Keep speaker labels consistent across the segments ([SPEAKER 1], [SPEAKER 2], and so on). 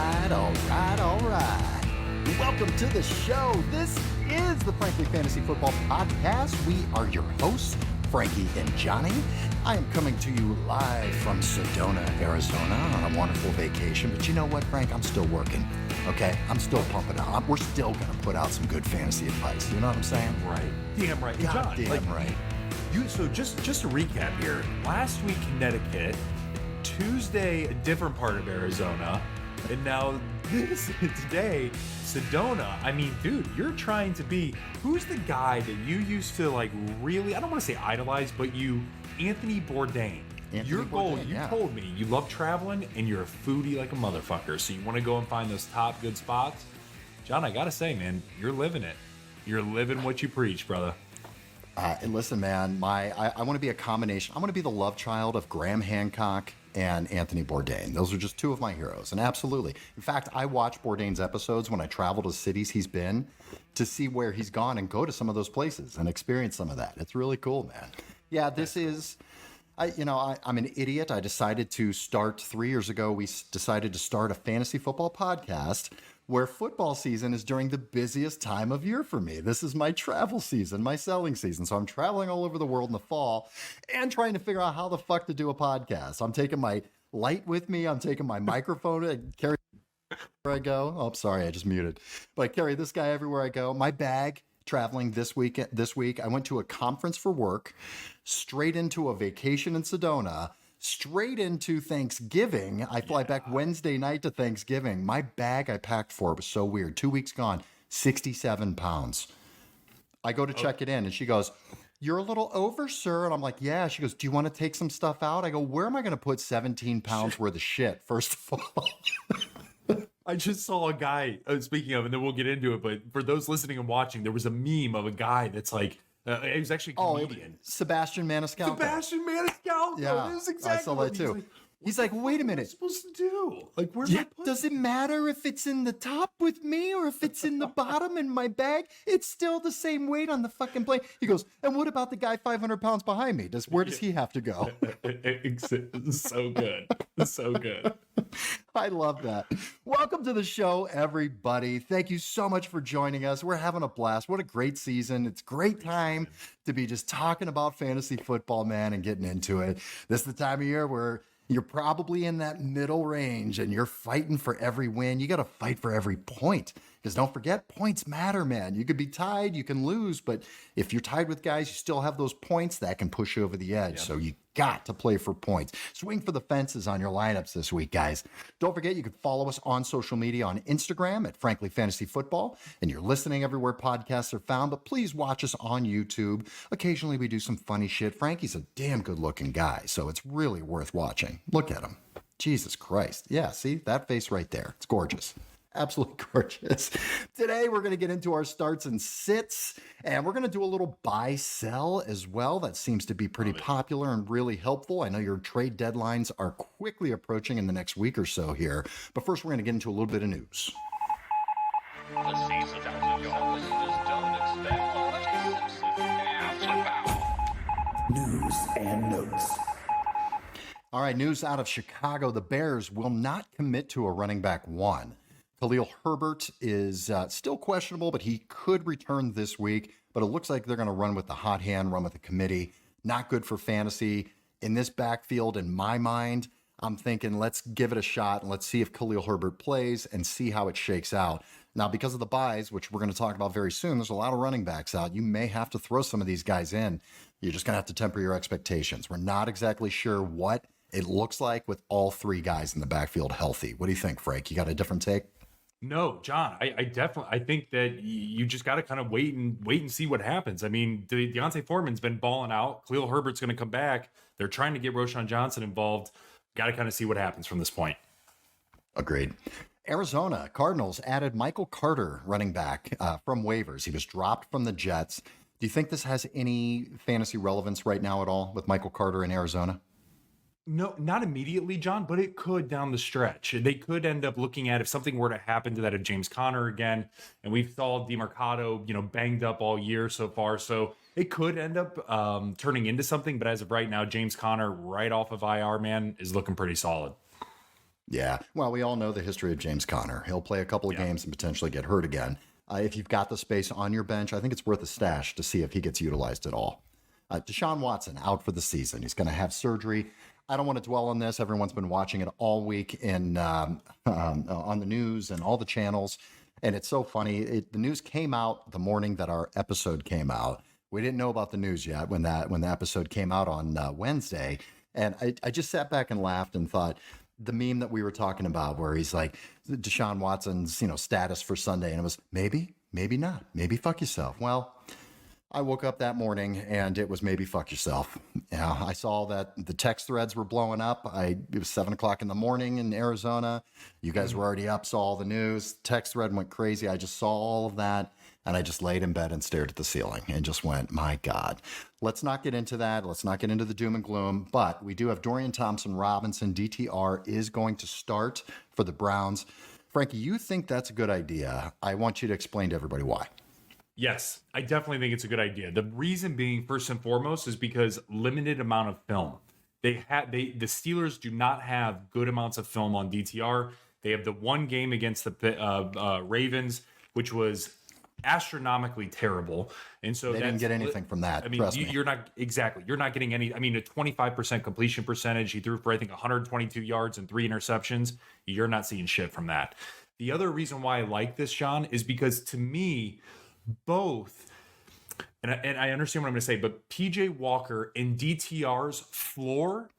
[SPEAKER 1] All right. Welcome to the show. This is the Frankly Fantasy Football Podcast. We are your hosts, Frankie and Johnny. I am coming to you live from Sedona, Arizona on a wonderful vacation. But you know what, Frank? I'm still working, okay? I'm still pumping out. We're still going to put out some good fantasy advice. You know what I'm saying?
[SPEAKER 2] Right. Damn right.
[SPEAKER 1] God,
[SPEAKER 2] John,
[SPEAKER 1] damn right.
[SPEAKER 2] So just to recap here, last week Connecticut, Tuesday a different part of Arizona, and now today Sedona. I mean, dude, you're trying to be, who's the guy that you used to like really, I don't want to say idolize, but Anthony Bourdain. Your goal,
[SPEAKER 1] Bourdain,
[SPEAKER 2] you
[SPEAKER 1] yeah.
[SPEAKER 2] told me you love traveling and you're a foodie like a motherfucker, so you want to go and find those top good spots. John, I gotta say, man, you're living it. You're living what you preach, brother.
[SPEAKER 1] And listen, man, I want to be a combination. I want to be the love child of Graham Hancock and Anthony Bourdain. Those are just two of my heroes. And absolutely. In fact, I watch Bourdain's episodes when I travel to cities he's been to see where he's gone and go to some of those places and experience some of that. It's really cool, man. Yeah, this is... I'm an idiot. I decided to start 3 years ago. We decided to start a fantasy football podcast where football season is during the busiest time of year for me. This is my travel season, my selling season. So I'm traveling all over the world in the fall and trying to figure out how the fuck to do a podcast. I'm taking my light with me. I'm taking my microphone and carry where I go. Oh, sorry, I just muted. But I carry this guy everywhere I go. My bag. Traveling this week, I went to a conference for work, straight into a vacation in Sedona, straight into Thanksgiving. I fly back Wednesday night to Thanksgiving. My bag I packed for was so weird. 2 weeks gone, 67 pounds. I go to check it in and she goes, "You're a little over, sir." And I'm like, "Yeah." She goes, "Do you want to take some stuff out?" I go, "Where am I going to put 17 pounds worth of shit, first of all?"
[SPEAKER 2] I just saw a guy, speaking of, and then we'll get into it, but for those listening and watching, there was a meme of a guy that's like, he was actually a comedian.
[SPEAKER 1] Sebastian Maniscalco.
[SPEAKER 2] Sebastian Maniscalco.
[SPEAKER 1] Yeah,
[SPEAKER 2] That is exactly
[SPEAKER 1] I saw that too. He's like, "Wait a minute.
[SPEAKER 2] What am I supposed to do? Like, where's
[SPEAKER 1] Yeah,
[SPEAKER 2] my put?
[SPEAKER 1] does it matter if it's in the top with me or if it's in the bottom in my bag? It's still the same weight on the fucking plane." He goes, "And what about the guy 500 pounds behind me? Where does he have to go?"
[SPEAKER 2] So good. So good.
[SPEAKER 1] I love that. Welcome to the show, everybody. Thank you so much for joining us. We're having a blast. What a great season. It's a great time to be just talking about fantasy football, man, and getting into it. This is the time of year where you're probably in that middle range and you're fighting for every win. You got to fight for every point because don't forget, points matter, man. You could be tied, you can lose, but if you're tied with guys, you still have those points that can push you over the edge. Yep. So you got to play for points. Swing for the fences on your lineups this week, guys. Don't forget, you can follow us on social media on Instagram at Frankly Fantasy Football, and you're listening everywhere podcasts are found, but please watch us on YouTube. Occasionally we do some funny shit. Frankie's a damn good looking guy, so it's really worth watching. Look at him. Jesus Christ. Yeah, see that face right there. It's gorgeous. Absolutely gorgeous. Today, we're going to get into our starts and sits, and we're going to do a little buy sell as well. That seems to be pretty popular and really helpful. I know your trade deadlines are quickly approaching in the next week or so here. But first, we're going to get into a little bit of news.
[SPEAKER 3] The season of your listeners don't expect
[SPEAKER 4] News and notes.
[SPEAKER 1] All right, news out of Chicago. The Bears will not commit to a running back one. Khalil Herbert is still questionable, but he could return this week. But it looks like they're going to run with the hot hand, run with the committee. Not good for fantasy. In this backfield, in my mind, I'm thinking let's give it a shot and let's see if Khalil Herbert plays and see how it shakes out. Now, because of the buys, which we're going to talk about very soon, there's a lot of running backs out. You may have to throw some of these guys in. You're just going to have to temper your expectations. We're not exactly sure what it looks like with all three guys in the backfield healthy. What do you think, Frank? You got a different take?
[SPEAKER 2] No, John, I definitely think that you just got to kind of wait and see what happens. I mean, Deontay Foreman's been balling out. Khalil Herbert's going to come back. They're trying to get Roschon Johnson involved. Got to kind of see what happens from this point.
[SPEAKER 1] Agreed. Arizona Cardinals added Michael Carter, running back from waivers. He was dropped from the Jets. Do you think this has any fantasy relevance right now at all with Michael Carter in Arizona?
[SPEAKER 2] No, not immediately, John, but it could down the stretch. They could end up looking at if something were to happen to that of James Conner again, and we saw DeMarcado, banged up all year so far, so it could end up turning into something. But as of right now, James Conner, right off of IR, man, is looking pretty solid.
[SPEAKER 1] Yeah. Well, we all know the history of James Conner. He'll play a couple of games and potentially get hurt again. If you've got the space on your bench, I think it's worth a stash to see if he gets utilized at all. Deshaun Watson out for the season. He's going to have surgery. I don't want to dwell on this. Everyone's been watching it all week on the news and all the channels. And it's so funny. The news came out the morning that our episode came out. We didn't know about the news yet when the episode came out on Wednesday. And I just sat back and laughed and thought, the meme that we were talking about where he's like Deshaun Watson's, status for Sunday. And it was maybe not, maybe fuck yourself. Well, I woke up that morning and it was maybe fuck yourself. I saw that the text threads were blowing up. It was 7:00 in the morning in Arizona. You guys were already up, saw all the news. Text thread went crazy. I just saw all of that. And I just laid in bed and stared at the ceiling and just went, my God. Let's not get into that. Let's not get into the doom and gloom. But we do have Dorian Thompson-Robinson. DTR is going to start for the Browns. Frankie, you think that's a good idea. I want you to explain to everybody why.
[SPEAKER 2] Yes, I definitely think it's a good idea. The reason being, first and foremost, is because limited amount of film. The Steelers do not have good amounts of film on DTR. They have the one game against the Ravens, which was astronomically terrible, and so
[SPEAKER 1] they didn't get anything from that.
[SPEAKER 2] I mean, you're not getting any. I mean, a 25% completion percentage. He threw for, I think, 122 yards and 3 interceptions. You're not seeing shit from that. The other reason why I like this, Sean, is because to me, both, and I understand what I'm going to say, but PJ Walker and DTR's floor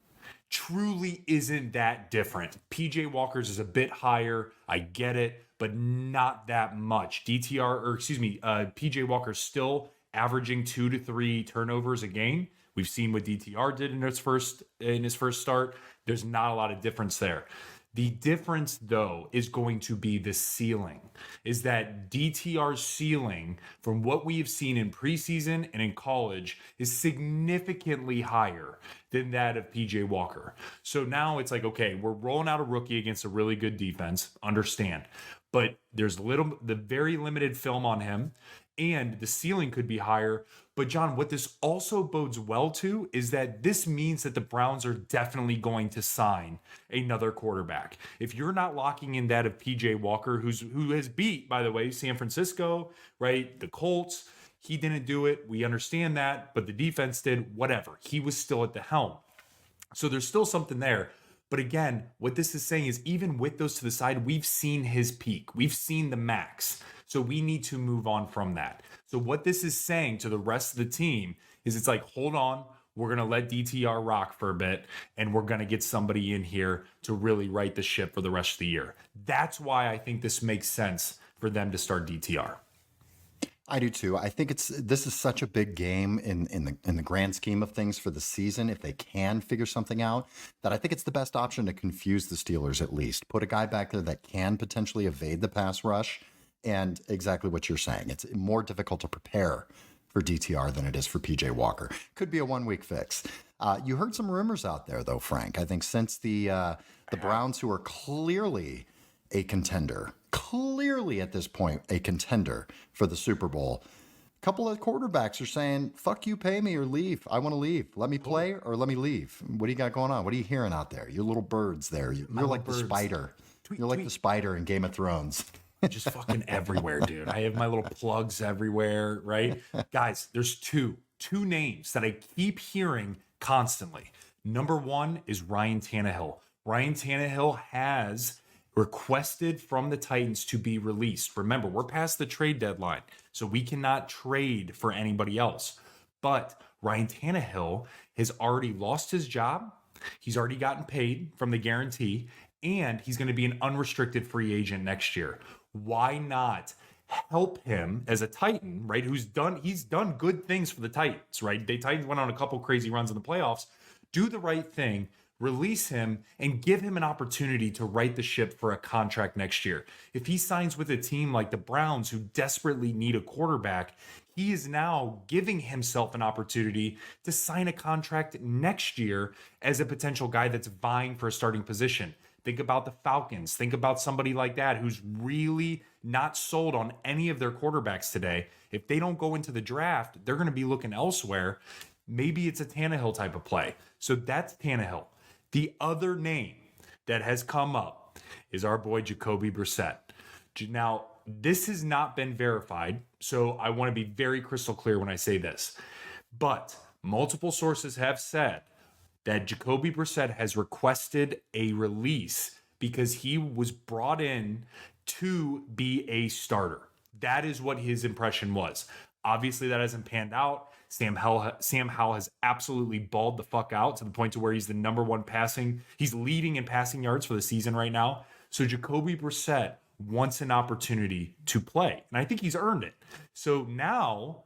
[SPEAKER 2] truly isn't that different. PJ Walker's is a bit higher. I get it, but not that much. PJ Walker's still averaging 2 to 3 turnovers a game. We've seen what DTR did in his first start. There's not a lot of difference there. The difference, though, is going to be the ceiling. Is that DTR's ceiling, from what we have seen in preseason and in college, is significantly higher than that of PJ Walker. So now it's like, okay, we're rolling out a rookie against a really good defense. Understand. But there's the very limited film on him, and the ceiling could be higher. But John, what this also bodes well to is that this means that the Browns are definitely going to sign another quarterback. If you're not locking in that of PJ Walker, who has beat, by the way, San Francisco, right? The Colts, he didn't do it. We understand that, but the defense did. Whatever. He was still at the helm. So there's still something there. But again, what this is saying is even with those to the side, we've seen his peak. We've seen the max. So we need to move on from that. So what this is saying to the rest of the team is it's like, hold on, we're going to let DTR rock for a bit, and we're going to get somebody in here to really right the ship for the rest of the year. That's why I think this makes sense for them to start DTR.
[SPEAKER 1] I do too. I think this is such a big game in the grand scheme of things for the season. If they can figure something out, that I think it's the best option to confuse the Steelers at least. Put a guy back there that can potentially evade the pass rush, and exactly what you're saying. It's more difficult to prepare for DTR than it is for PJ Walker. Could be a 1-week fix. You heard some rumors out there though, Frank. I think since the Browns, who are clearly a contender, clearly at this point a contender for the Super Bowl, a couple of quarterbacks are saying, fuck you, pay me or leave. I want to leave. Let me play or let me leave. What do you got going on? What are you hearing out there? You little birds there. You're like the spider. You're like the spider in Game of Thrones.
[SPEAKER 2] Just fucking everywhere, dude. I have my little plugs everywhere, right? Guys, there's two names that I keep hearing constantly. Number one is Ryan Tannehill. Ryan Tannehill has requested from the Titans to be released. Remember, we're past the trade deadline, so we cannot trade for anybody else. But Ryan Tannehill has already lost his job. He's already gotten paid from the guarantee, and he's going to be an unrestricted free agent next year. Why not help him as a Titan, right? He's done good things for the Titans, right? The Titans went on a couple crazy runs in the playoffs. Do the right thing, release him, and give him an opportunity to right the ship for a contract next year. If he signs with a team like the Browns, who desperately need a quarterback, he is now giving himself an opportunity to sign a contract next year as a potential guy that's vying for a starting position. Think about the Falcons. Think about somebody like that who's really not sold on any of their quarterbacks today. If they don't go into the draft, they're going to be looking elsewhere. Maybe it's a Tannehill type of play. So that's Tannehill. The other name that has come up is our boy Jacoby Brissett. Now, this has not been verified, so I want to be very crystal clear when I say this. But multiple sources have said that Jacoby Brissett has requested a release because he was brought in to be a starter. That is what his impression was. Obviously, that hasn't panned out. Sam Howell has absolutely balled the fuck out to the point to where he's the number one passing. He's leading in passing yards for the season right now. So Jacoby Brissett wants an opportunity to play, and I think he's earned it. So now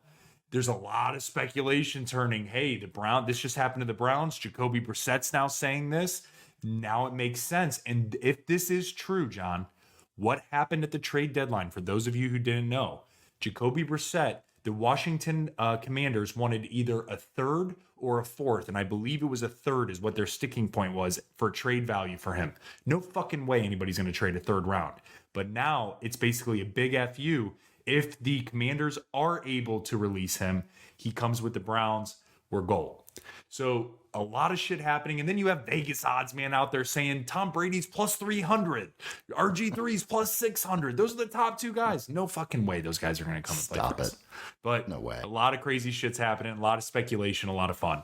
[SPEAKER 2] there's a lot of speculation turning. Hey, this just happened to the Browns. Jacoby Brissett's now saying this. Now it makes sense. And if this is true, John, what happened at the trade deadline? For those of you who didn't know, Jacoby Brissett, the Washington Commanders wanted either a third or a fourth, and I believe it was a third is what their sticking point was for trade value for him. No fucking way anybody's going to trade a third round. But now it's basically a big FU. If the Commanders are able to release him, he comes with the Browns, we're gold. So a lot of shit happening. And then you have Vegas odds man out there saying Tom Brady's plus 300, RG3's plus 600. Those are the top two guys. No fucking way those guys are going to come and play for us. But
[SPEAKER 1] no way.
[SPEAKER 2] A lot of crazy shit's happening, a lot of speculation, a lot of fun.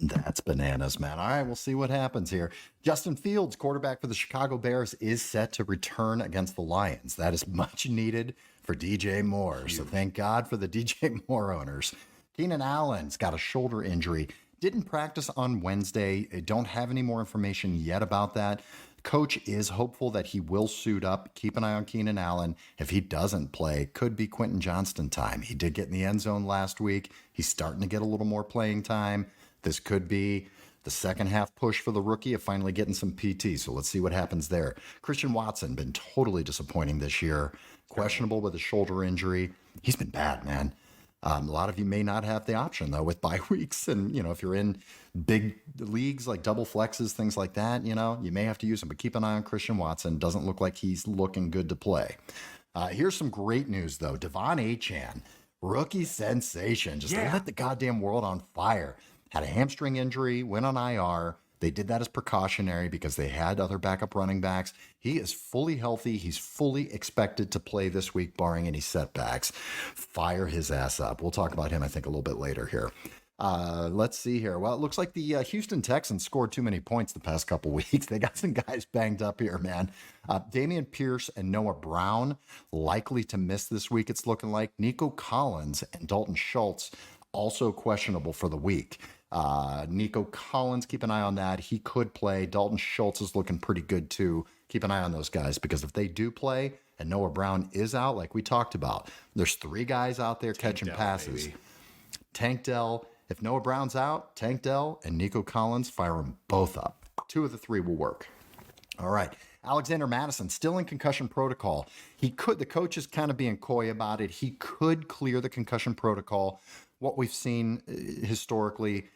[SPEAKER 1] That's bananas, man. All right, we'll see what happens here. Justin Fields, quarterback for the Chicago Bears, is set to return against the Lions. That is much needed for DJ Moore. So thank God for the DJ Moore owners. Keenan Allen's got a shoulder injury. Didn't practice on Wednesday. I don't have any more information yet about that. Coach is hopeful that he will suit up. Keep an eye on Keenan Allen. If he doesn't play, could be Quentin Johnston time. He did get in the end zone last week. He's starting to get a little more playing time. This could be the second half push for the rookie of finally getting some PT. So let's see what happens there. Christian Watson, been totally disappointing this year. Questionable with a shoulder injury. He's been bad, man. A lot of you may not have the option, though, with bye weeks. And, if you're in big leagues like double flexes, things like that, you may have to use him. But keep an eye on Christian Watson. Doesn't look like he's looking good to play. Here's some great news, though. Devon Achane, rookie sensation. Just lit the goddamn world on fire. Had a hamstring injury, went on IR. They did that as precautionary because they had other backup running backs. He is fully healthy. He's fully expected to play this week, barring any setbacks. Fire his ass up. We'll talk about him, I think, a little bit later here. Let's see here. Well, it looks like the Houston Texans scored too many points the past couple weeks. They got some guys banged up here, man. Damian Pierce and Noah Brown likely to miss this week, it's looking like. Nico Collins and Dalton Schultz also questionable for the week. Nico Collins, keep an eye on that. He could play. Dalton Schultz is looking pretty good too. Keep an eye on those guys because if they do play and Noah Brown is out, like we talked about, there's three guys out there catching passes. Baby. Tank Dell. If Noah Brown's out, Tank Dell and Nico Collins, fire them both up. Two of the three will work. All right. Alexander Madison still in concussion protocol. The coach is kind of being coy about it. He could clear the concussion protocol. What we've seen historically,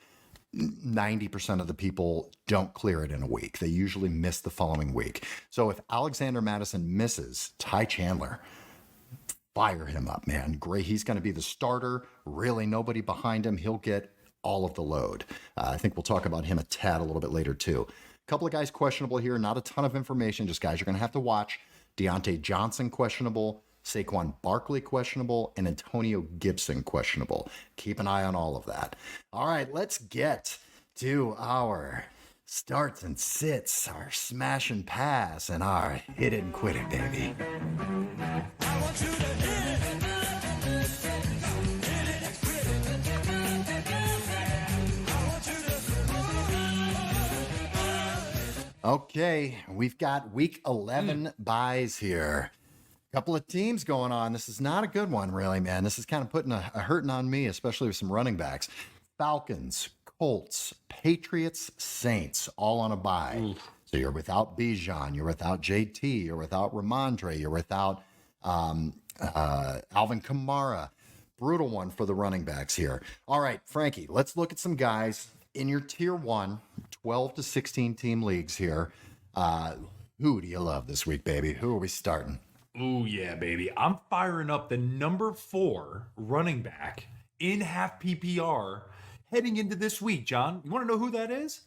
[SPEAKER 1] 90% of the people don't clear it in a week. They usually miss the following week. So if Alexander Madison misses, Ty Chandler, fire him up, man. Great. He's going to be the starter. Really nobody behind him. He'll get all of the load. I think we'll talk about him a little bit later too. A couple of guys questionable here. Not a ton of information. Just guys you're going to have to watch. Deontay Johnson questionable. Saquon Barkley questionable, and Antonio Gibson questionable. Keep an eye on all of that. All right, let's get to our starts and sits, our smash and pass, and our hit it and quit it, baby. I want you to hit it. Okay, we've got week 11 buys here. Couple of teams going on. This is not a good one, really, man. This is kind of putting a hurting on me, especially with some running backs. Falcons, Colts, Patriots, Saints, all on a bye. Oof. So you're without Bijan, you're without JT, you're without Ramondre, you're without Alvin Kamara. Brutal one for the running backs here. All right, Frankie, let's look at some guys in your tier 1, 12 to 16 team leagues here. Who do you love this week, baby? Who are we starting?
[SPEAKER 2] Oh, yeah, baby. I'm firing up the number 4 running back in half PPR heading into this week, John. You want to know who that is?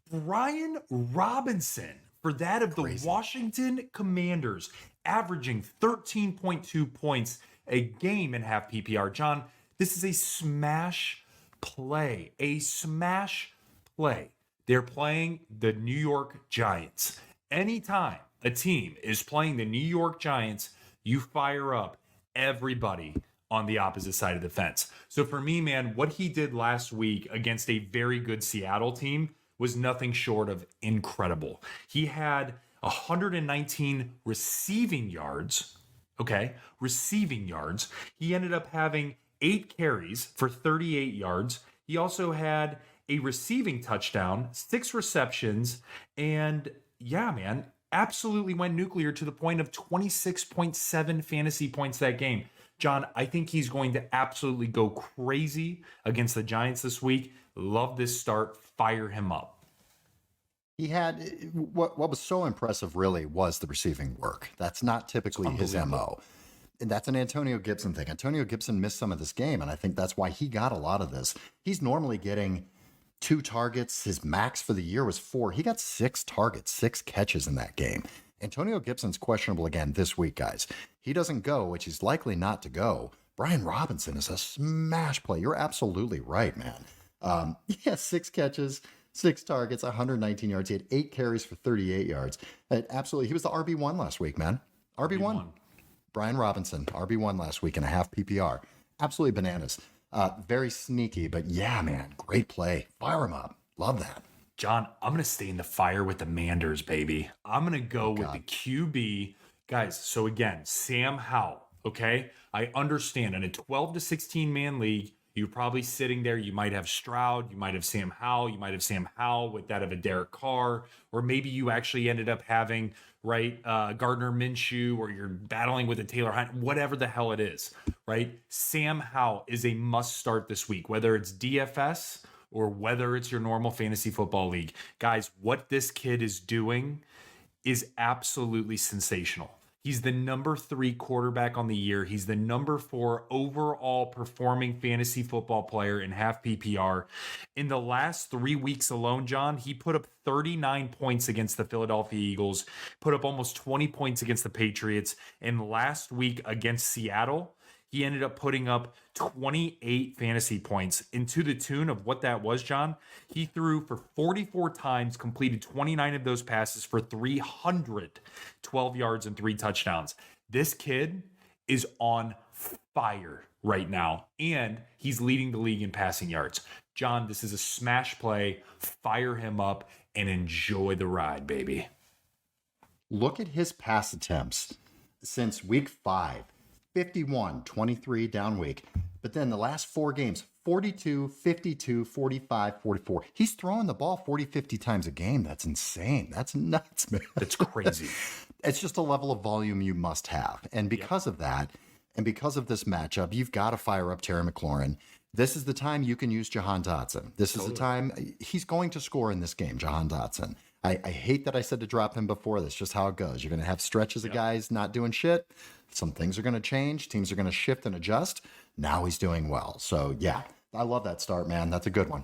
[SPEAKER 2] Brian Robinson for that of
[SPEAKER 1] Crazy.
[SPEAKER 2] the Washington Commanders, averaging 13.2 points a game in half PPR. John, this is a smash play. A smash play. They're playing the New York Giants. Anytime a team is playing the New York Giants, you fire up everybody on the opposite side of the fence. So for me, man, what he did last week against a very good Seattle team was nothing short of incredible. He had 119 receiving yards. Okay, receiving yards. He ended up having 8 carries for 38 yards. He also had a receiving touchdown, 6 receptions, and yeah, man, absolutely went nuclear to the point of 26.7 fantasy points that game. John, I think he's going to absolutely go crazy against the Giants this week. Love this start. Fire him up.
[SPEAKER 1] He had what was so impressive really was the receiving work. That's not typically his MO. And that's an Antonio Gibson thing. Antonio Gibson missed some of this game, and I think that's why he got a lot of this. He's normally getting 2 targets. His max for the year was 4. He got 6 targets, 6 catches in that game. Antonio Gibson's questionable again this week, guys. He doesn't go, which he's likely not to go. Brian Robinson is a smash play. You're absolutely right, man. He has 6 catches, 6 targets, 119 yards. He had 8 carries for 38 yards. Absolutely. He was the RB1 last week, man. RB1. Brian Robinson, RB1 last week in a half PPR. Absolutely bananas. Very sneaky, but yeah, man, great play. Fire him up. Love that.
[SPEAKER 2] John, I'm going to stay in the fire with the Manders, baby. I'm going to go with the QB. Guys, so again, Sam Howell, okay? I understand in a 12 to 16 man league, you're probably sitting there. You might have Stroud. You might have Sam Howell. You might have Sam Howell with that of a Derek Carr. Or maybe you actually ended up having, right, Gardner Minshew, or you're battling with a Taylor Hunt, whatever the hell it is, right? Sam Howell is a must start this week, whether it's DFS or whether it's your normal fantasy football league. Guys, what this kid is doing is absolutely sensational. He's the number 3 quarterback on the year. He's the number 4 overall performing fantasy football player in half PPR. In the last 3 weeks alone, John, he put up 39 points against the Philadelphia Eagles, put up almost 20 points against the Patriots. And last week against Seattle, he ended up putting up 28 fantasy points. And to the tune of what that was, John, he threw for 44 times, completed 29 of those passes for 312 yards and 3 touchdowns. This kid is on fire right now, and he's leading the league in passing yards. John, this is a smash play. Fire him up and enjoy the ride, baby.
[SPEAKER 1] Look at his pass attempts since week 5. 51, 23 down week. But then the last 4 games, 42, 52, 45, 44. He's throwing the ball 40, 50 times a game. That's insane. That's nuts, man.
[SPEAKER 2] That's crazy.
[SPEAKER 1] It's just a level of volume you must have. And because of that, and because of this matchup, you've got to fire up Terry McLaurin. This is the time you can use Jahan Dotson. This is the time he's going to score in this game, Jahan Dotson. I hate that I said to drop him before. That's just how it goes. You're going to have stretches of guys not doing shit. Some things are going to change. Teams are going to shift and adjust. Now he's doing well. So, yeah, I love that start, man. That's a good one.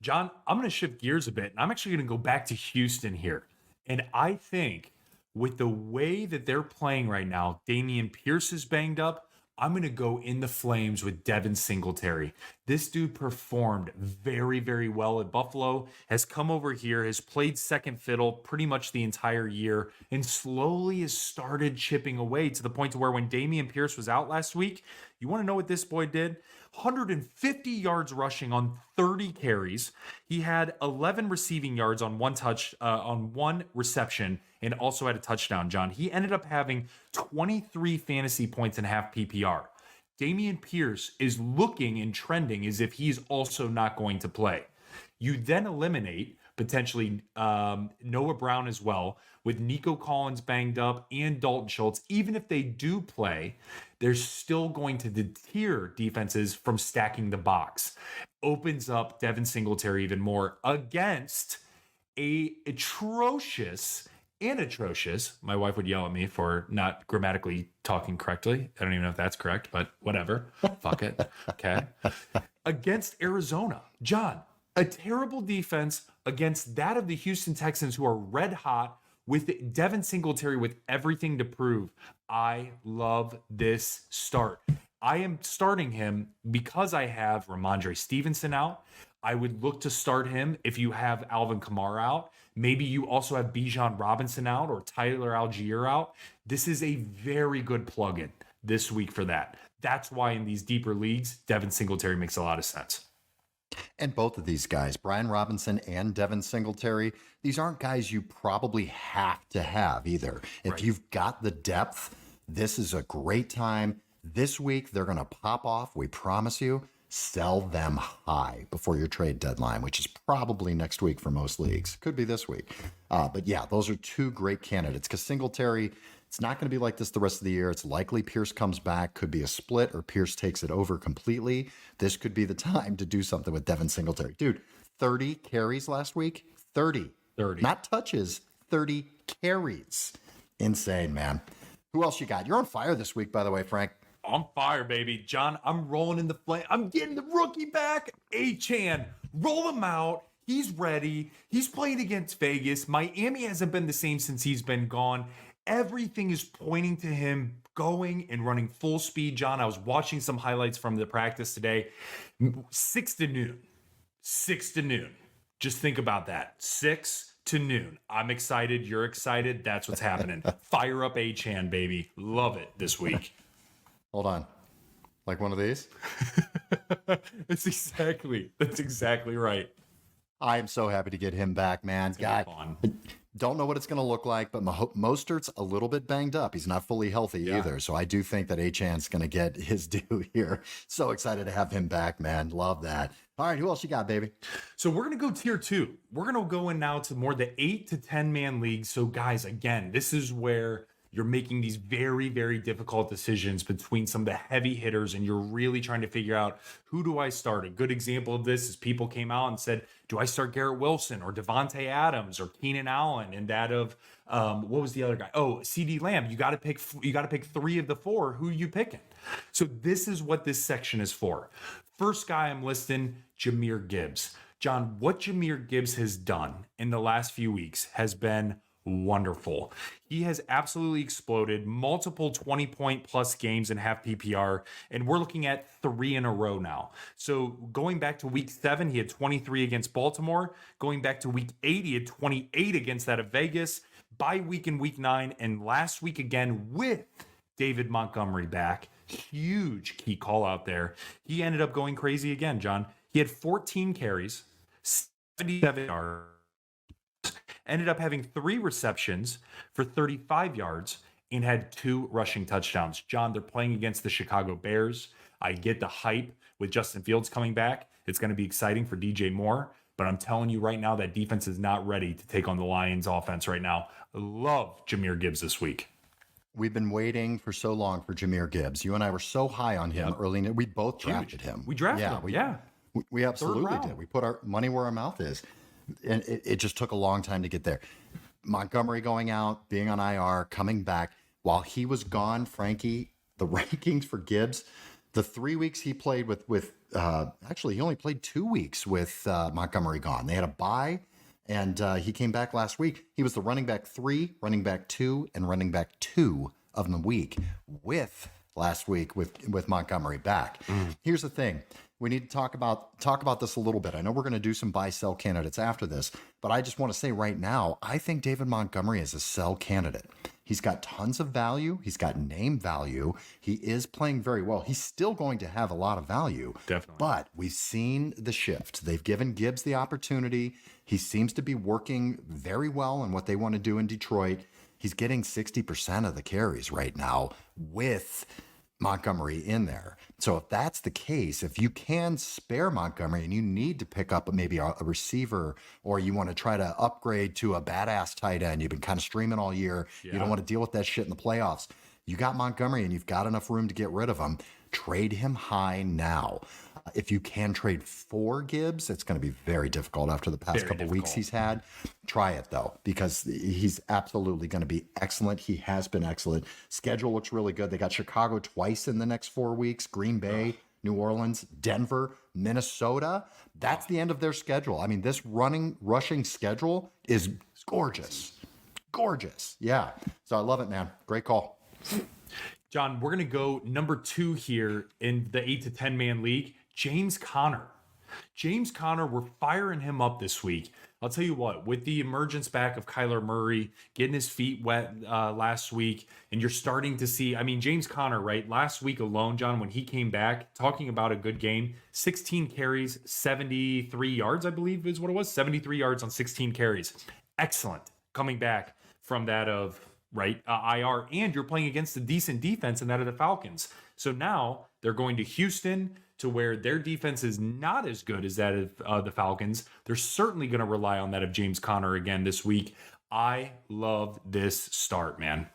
[SPEAKER 2] John, I'm going to shift gears a bit, and I'm actually going to go back to Houston here. And I think with the way that they're playing right now, Damian Pierce is banged up. I'm going to go in the flames with Devin Singletary. This dude performed very, very well at Buffalo, has come over here, has played second fiddle pretty much the entire year, and slowly has started chipping away to the point to where when Damian Pierce was out last week, you want to know what this boy did? 150 yards rushing on 30 carries. He had 11 receiving yards on one reception, and also had a touchdown, John. He ended up having 23 fantasy points in half PPR. Damian Pierce is looking and trending as if he's also not going to play. You then eliminate potentially Noah Brown as well, with Nico Collins banged up and Dalton Schultz. Even if they do play, they're still going to deter defenses from stacking the box. Opens up Devin Singletary even more against a atrocious, my wife would yell at me for not grammatically talking correctly. I don't even know if that's correct, but whatever. Fuck it. Okay. Against Arizona. John, A terrible defense against that of the Houston Texans, who are red hot, with Devin Singletary with everything to prove. I love this start. I am starting him because I have Ramondre Stevenson out. I would look to start him if you have Alvin Kamara out. Maybe you also have Bijan Robinson out or Tyler Algier out. This is a very good plug-in this week for that. That's why in these deeper leagues, Devin Singletary makes a lot of sense.
[SPEAKER 1] And both of these guys, Brian Robinson and Devin Singletary, these aren't guys you probably have to have either. If
[SPEAKER 2] Right.
[SPEAKER 1] you've got the depth, this is a great time. This week, they're going to pop off. We promise you. Sell them high before your trade deadline, which is probably next week for most leagues. Could be this week. But yeah, those are two great candidates because Singletary, it's not going to be like this the rest of the year. It's likely Pierce comes back, could be a split, or Pierce takes it over completely. This could be the time to do something with Devin Singletary. Dude, 30 carries last week. 30. Not touches, 30 carries. Insane, man. Who else you got? You're on fire this week, by the way, Frank.
[SPEAKER 2] On fire, baby. John, I'm rolling in the flame. I'm getting the rookie back. Achane, roll him out. He's ready. He's playing against Vegas. Miami hasn't been the same since he's been gone. Everything is pointing to him going and running full speed. John, I was watching some highlights from the practice today. 6 to noon. 6 to noon. Just think about that. 6 to noon. I'm excited. You're excited. That's what's happening. Fire up Achane, baby. Love it this week.
[SPEAKER 1] Hold on. Like one of these?
[SPEAKER 2] That's exactly right.
[SPEAKER 1] I am so happy to get him back, man. Guy,
[SPEAKER 2] Fun.
[SPEAKER 1] don't know what it's going to look like, but Mostert's a little bit banged up. He's not fully healthy either. So I do think that Achane's going to get his due here. So excited to have him back, man. Love that. All right, who else you got, baby?
[SPEAKER 2] So we're going to go tier 2. We're going to go in now to more the 8 to 10 man leagues. So guys, again, this is where you're making these very, very difficult decisions between some of the heavy hitters, and you're really trying to figure out, who do I start? A good example of this is people came out and said, do I start Garrett Wilson or Devontae Adams or Keenan Allen? And that of, what was the other guy? Oh, CeeDee Lamb. You got to pick 3 of the 4. Who are you picking? So this is what this section is for. First guy I'm listing, Jahmyr Gibbs. John, what Jahmyr Gibbs has done in the last few weeks has been wonderful. He has absolutely exploded, multiple 20-point plus games in half PPR, and we're looking at 3 in a row now. So going back to week 7, he had 23 against Baltimore. Going back to week 8, he had 28 against that of Vegas. Bye week in week 9, and last week again with David Montgomery back. Huge key call out there. He ended up going crazy again, John. He had 14 carries, 77 yards, ended up having 3 receptions for 35 yards, and had 2 rushing touchdowns. John, they're playing against the Chicago Bears. I get the hype with Justin Fields coming back. It's going to be exciting for DJ Moore, but I'm telling you right now, that defense is not ready to take on the Lions offense right now. I love Jahmyr Gibbs this week.
[SPEAKER 1] We've been waiting for so long for Jahmyr Gibbs. You and I were so high on him early. We both drafted him.
[SPEAKER 2] We drafted him,
[SPEAKER 1] We absolutely did. We put our money where our mouth is. And it just took a long time to get there. Montgomery going out, being on IR, coming back. While he was gone, Frankie, the rankings for Gibbs, the 3 weeks he played with actually, he only played 2 weeks with Montgomery gone. They had a bye, and he came back last week. He was the running back 3, running back 2, and running back 2 of the week with last week with Montgomery back. Here's the thing. We need to talk about this a little bit. I know we're going to do some buy-sell candidates after this, but I just want to say right now, I think David Montgomery is a sell candidate. He's got tons of value. He's got name value. He is playing very well. He's still going to have a lot of value.
[SPEAKER 2] Definitely. But
[SPEAKER 1] we've seen the shift. They've given Gibbs the opportunity. He seems to be working very well on what they want to do in Detroit. He's getting 60% of the carries right now with Montgomery in there. So if that's the case, if you can spare Montgomery and you need to pick up maybe a receiver, or you want to try to upgrade to a badass tight end, you've been kind of streaming all year, you don't want to deal with that shit in the playoffs, you got Montgomery and you've got enough room to get rid of him, trade him high now. If you can trade for Gibbs, it's going to be very difficult after the past couple weeks he's had. Try it, though, because he's absolutely going to be excellent. He has been excellent. Schedule looks really good. They got Chicago twice in the next 4 weeks, Green Bay New Orleans, Denver, Minnesota. That's the end of their schedule. I mean, this rushing schedule is gorgeous. Gorgeous. Yeah. So I love it, man. Great call.
[SPEAKER 2] John, we're going to go number 2 here in the 8 to 10 man league, James Conner. James Conner, we're firing him up this week. I'll tell you what, with the emergence back of Kyler Murray, getting his feet wet last week, and you're starting to see, I mean, James Conner, right? Last week alone, John, when he came back, talking about a good game, 16 carries, 73 yards, I believe is what it was, 73 yards on 16 carries. Excellent. Coming back from that of, right, IR, and you're playing against a decent defense in that of the Falcons. So now they're going to Houston, to where their defense is not as good as that of the Falcons. They're certainly going to rely on that of James Conner again this week. I love this start, man.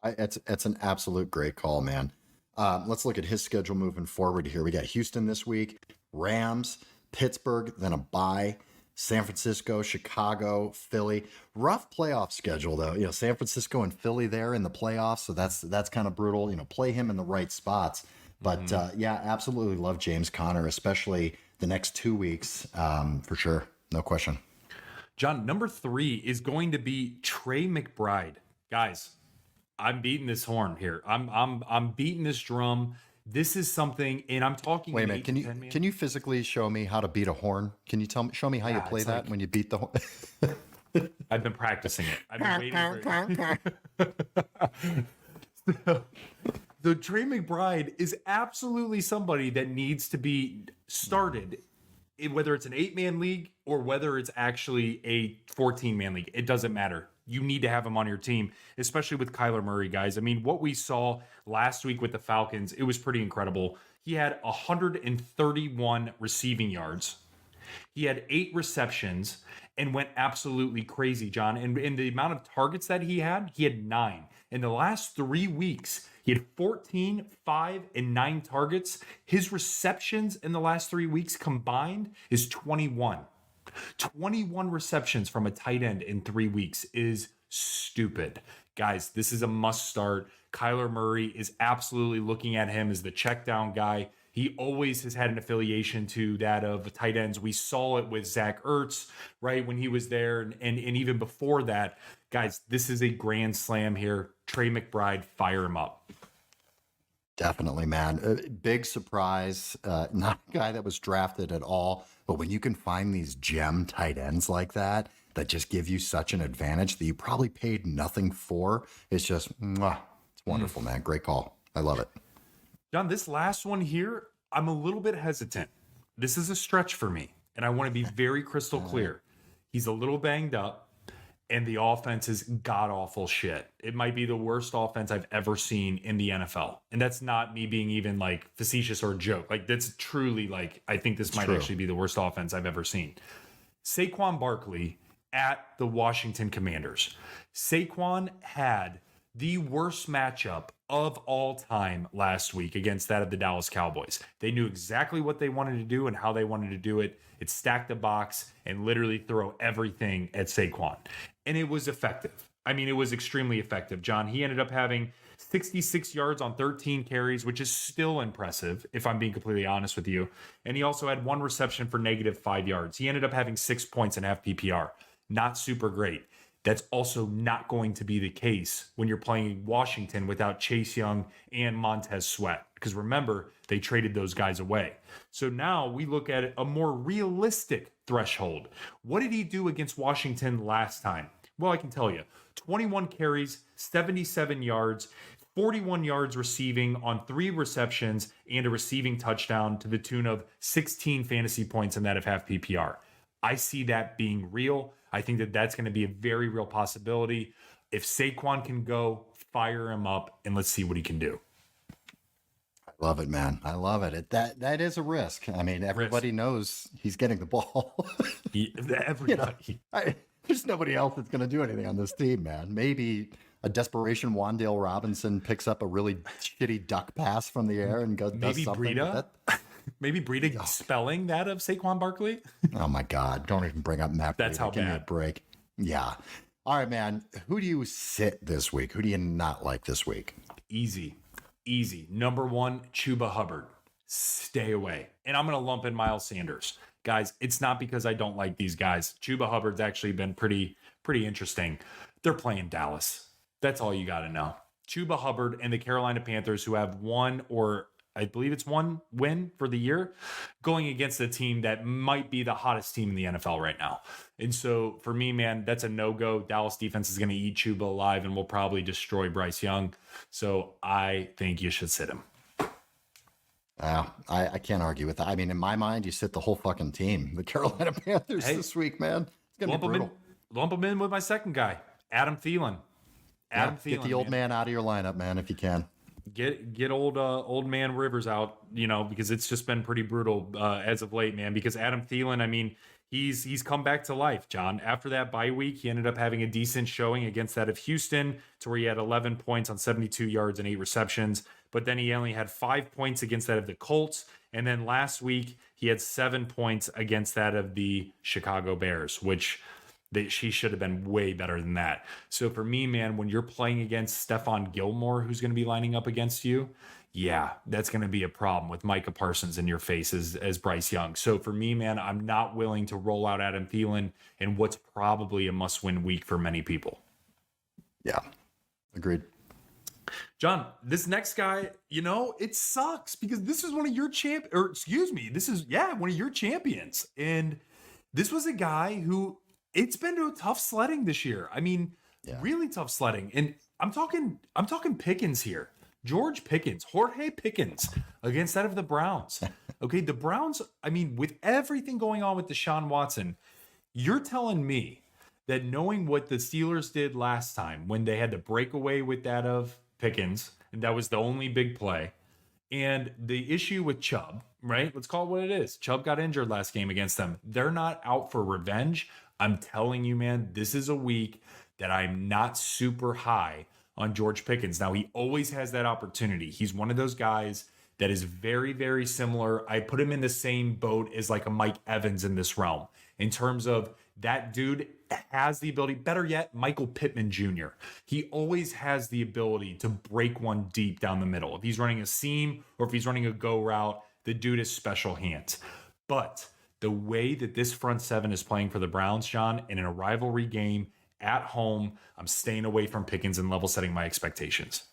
[SPEAKER 1] It's an absolute great call, man. Let's look at his schedule moving forward here. We got Houston this week, Rams, Pittsburgh, then a bye, San Francisco, Chicago, Philly. Rough playoff schedule, though. You know, San Francisco and Philly there in the playoffs, so that's kind of brutal. You know, play him in the right spots. But yeah, absolutely love James Conner, especially the next 2 weeks, for sure. No question.
[SPEAKER 2] John, number 3 is going to be Trey McBride. Guys, I'm beating this horn here. I'm beating this drum. This is something, and I'm talking.
[SPEAKER 1] Wait a minute. Can you physically show me how to beat a horn? Can you show me how you play that when you beat the horn?
[SPEAKER 2] I've been practicing it. I've been waiting for it. So Trey McBride is absolutely somebody that needs to be started, whether it's an 8-man league or whether it's actually a 14-man league. It doesn't matter. You need to have him on your team, especially with Kyler Murray, guys. I mean, what we saw last week with the Falcons, it was pretty incredible. He had 131 receiving yards. He had 8 receptions and went absolutely crazy, John. And in the amount of targets that he had 9. In the last 3 weeks, he had 14, 5, and 9 targets. His receptions in the last 3 weeks combined is 21. 21 receptions from a tight end in 3 weeks is stupid. Guys, this is a must start. Kyler Murray is absolutely looking at him as the check down guy. He always has had an affiliation to that of tight ends. We saw it with Zach Ertz, right, when he was there. And even before that, guys, this is a grand slam here. Trey McBride, fire him up.
[SPEAKER 1] Definitely, man. Big surprise. Not a guy that was drafted at all. But when you can find these gem tight ends like that just give you such an advantage that you probably paid nothing for, it's just, it's wonderful, man. Great call. I love it.
[SPEAKER 2] John, this last one here, I'm a little bit hesitant. This is a stretch for me, and I want to be very crystal clear. He's a little banged up, and the offense is god-awful shit. It might be the worst offense I've ever seen in the NFL. And that's not me being even, like, facetious or a joke. Like, that's truly, like, I think this might actually be the worst offense I've ever seen. Saquon Barkley at the Washington Commanders. Saquon had the worst matchup of all time last week against that of the Dallas Cowboys. They knew exactly what they wanted to do and how they wanted to do it. It stacked the box and literally throw everything at Saquon. And it was effective. I mean, it was extremely effective, John. He ended up having 66 yards on 13 carries, which is still impressive, if I'm being completely honest with you. And he also had 1 reception for -5 yards. He ended up having 6 points in half PPR. Not super great. That's also not going to be the case when you're playing Washington without Chase Young and Montez Sweat. Because remember, they traded those guys away. So now we look at a more realistic threshold. What did he do against Washington last time? Well, I can tell you. 21 carries, 77 yards, 41 yards receiving on 3 receptions, and a receiving touchdown to the tune of 16 fantasy points in that of half PPR. I see that being real. I think that that's going to be a very real possibility. If Saquon can go, fire him up, and let's see what he can do.
[SPEAKER 1] I love it, man. I love it. That is a risk. I mean, everybody knows he's getting the ball.
[SPEAKER 2] Everybody.
[SPEAKER 1] There's nobody else that's going to do anything on this team, man. Maybe a desperation Wan'Dale Robinson picks up a really shitty duck pass from the air and does something with it.
[SPEAKER 2] Maybe Breida spelling that of Saquon Barkley.
[SPEAKER 1] Oh my God. Don't even bring up Matt.
[SPEAKER 2] That's
[SPEAKER 1] Breida.
[SPEAKER 2] how
[SPEAKER 1] Give
[SPEAKER 2] bad.
[SPEAKER 1] me a break. Yeah. All right, man. Who do you sit this week? Who do you not like this week?
[SPEAKER 2] Easy. Easy. Number 1, Chuba Hubbard. Stay away. And I'm going to lump in Miles Sanders. Guys, it's not because I don't like these guys. Chuba Hubbard's actually been pretty interesting. They're playing Dallas. That's all you got to know. Chuba Hubbard and the Carolina Panthers, who have one, or I believe it's one win for the year, going against a team that might be the hottest team in the NFL right now. And so for me, man, that's a no-go. Dallas defense is going to eat Chuba alive and will probably destroy Bryce Young. So I think you should sit him.
[SPEAKER 1] I can't argue with that. I mean, in my mind, you sit the whole fucking team. The Carolina Panthers this week, man. It's going to be brutal.
[SPEAKER 2] Lump him in with my second guy, Adam Thielen. Thielen.
[SPEAKER 1] Get the old man out of your lineup, man, if you can.
[SPEAKER 2] Get old man Rivers out, because it's just been pretty brutal as of late, man. Because Adam Thielen, I mean, he's come back to life, John. After that bye week, he ended up having a decent showing against that of Houston, to where he had 11 points on 72 yards and 8 receptions. But then he only had 5 points against that of the Colts. And then last week, he had 7 points against that of the Chicago Bears, which she should have been way better than that. So for me, man, when you're playing against Stephon Gilmore, who's going to be lining up against you, yeah, that's going to be a problem with Micah Parsons in your face as Bryce Young. So for me, man, I'm not willing to roll out Adam Thielen in what's probably a must-win week for many people.
[SPEAKER 1] Yeah, agreed.
[SPEAKER 2] John, this next guy, it sucks because this is one of your one of your champions. And this was a guy who, it's been tough sledding this year. I mean, really tough sledding. And I'm talking Pickens here. Jorge Pickens against that of the Browns. Okay, the Browns, I mean, with everything going on with Deshaun Watson, you're telling me that knowing what the Steelers did last time when they had to break away with that of Pickens, and that was the only big play, and the issue with Chubb, right? Let's call it what it is. Chubb got injured last game against them. They're not out for revenge. I'm telling you, man, this is a week that I'm not super high on George Pickens. Now, he always has that opportunity. He's one of those guys that is very, very similar. I put him in the same boat as like a Mike Evans in this realm, in terms of that dude has the ability, better yet, Michael Pittman Jr. He always has the ability to break one deep down the middle. If he's running a seam or if he's running a go route, the dude has special hands. But the way that this front seven is playing for the Browns, John, in a rivalry game at home, I'm staying away from Pickens and level setting my expectations.